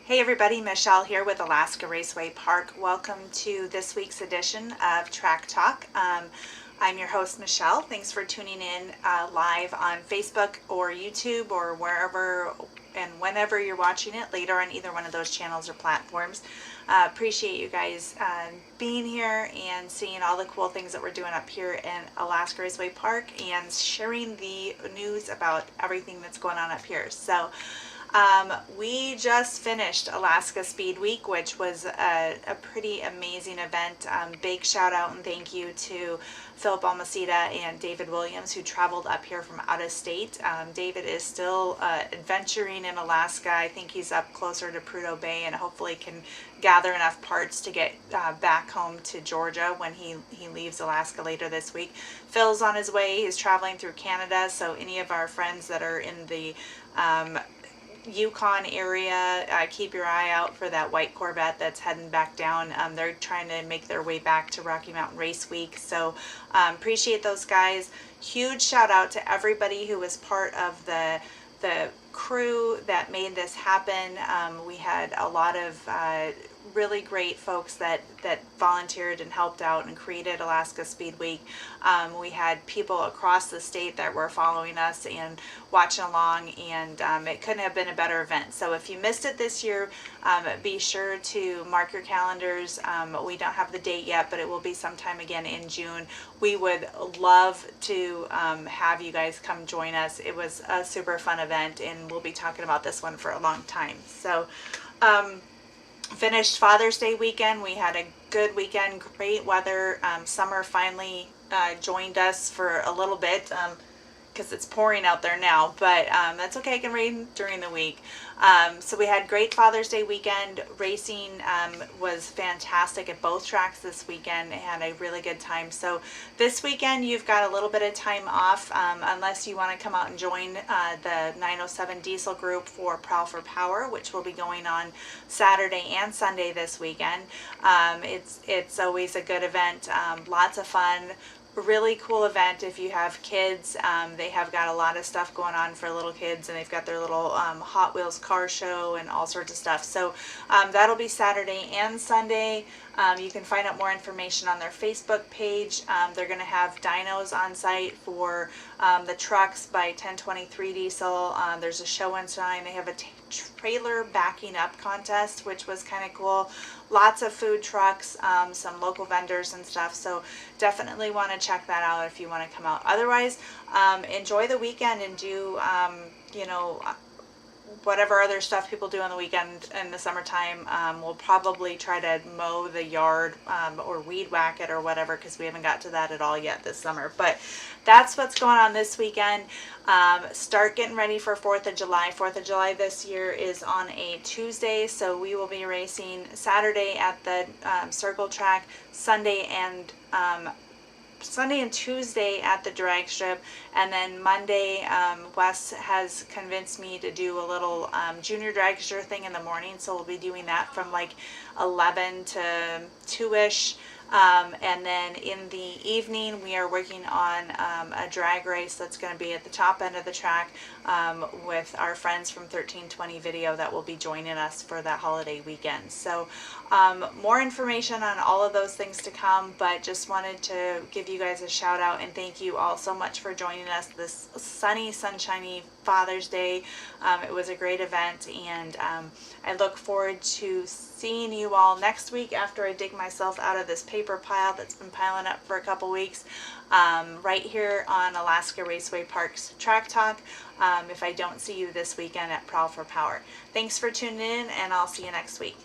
Hey everybody, Michelle here with Alaska Raceway Park. Welcome to this week's edition of Track Talk. I'm your host, Michelle. Thanks for tuning in live on Facebook or YouTube or wherever and whenever you're watching it later on either one of those channels or platforms. Appreciate you guys being here and seeing all the cool things that we're doing up here in Alaska Raceway Park and sharing the news about everything that's going on up here. So we just finished Alaska Speed Week, which was a pretty amazing event. Big shout out and thank you to Philip Almacida and David Williams, who traveled up here from out of state. David is still adventuring in Alaska. I think he's up closer to Prudhoe Bay and hopefully can gather enough parts to get back home to Georgia when he leaves Alaska later this week. Phil's on his way. He's traveling through Canada, so any of our friends that are in the Yukon area, keep your eye out for that white Corvette that's heading back down. They're trying to make their way back to Rocky Mountain Race Week, so appreciate those guys. Huge shout out to everybody who was part of the crew that made this happen. We had a lot of really great folks that volunteered and helped out and created Alaska Speed Week. We had people across the state that were following us and watching along, and it couldn't have been a better event. So if you missed it this year, be sure to mark your calendars. We don't have the date yet, but it will be sometime again in June. We would love to have you guys come join us. It was a super fun event, and we'll be talking about this one for a long time. So finished Father's Day weekend. We had a good weekend, great weather. Summer finally joined us for a little bit because it's pouring out there now, but that's okay. It can rain during the week. So we had great Father's Day weekend. Racing was fantastic at both tracks this weekend. I had a really good time. So this weekend you've got a little bit of time off unless you want to come out and join the 907 diesel group for Prowl for Power, which will be going on Saturday and Sunday this weekend. It's always a good event, lots of fun. Really cool event if you have kids. They have got a lot of stuff going on for little kids, and they've got their little Hot Wheels car show and all sorts of stuff. So that'll be Saturday and Sunday. You can find out more information on their Facebook page. They're going to have dynos on site for the trucks by 1023 diesel. There's a show inside. They have a trailer backing up contest, which was kind of cool. Lots of food trucks, some local vendors and stuff. So definitely want to check that out if you want to come out. Otherwise, enjoy the weekend and do, you know, whatever other stuff people do on the weekend in the summertime. We'll probably try to mow the yard or weed whack it or whatever, because we haven't got to that at all yet this summer. But that's what's going on this weekend. Start getting ready for 4th of July. 4th of July this year is on a Tuesday, so we will be racing Saturday at the circle track, Sunday and Tuesday at the drag strip, and then Monday Wes has convinced me to do a little junior dragster thing in the morning, so we'll be doing that from like 11 to 2ish. And then in the evening we are working on a drag race that's going to be at the top end of the track with our friends from 1320 Video that will be joining us for that holiday weekend. So more information on all of those things to come, but just wanted to give you guys a shout out and thank you all so much for joining us this sunny, sunshiny Father's Day. It was a great event, and I look forward to seeing you all next week after I dig myself out of this paper pile that's been piling up for a couple weeks, right here on Alaska Raceway Park's Track Talk, if I don't see you this weekend at Prowl for Power. Thanks for tuning in, and I'll see you next week.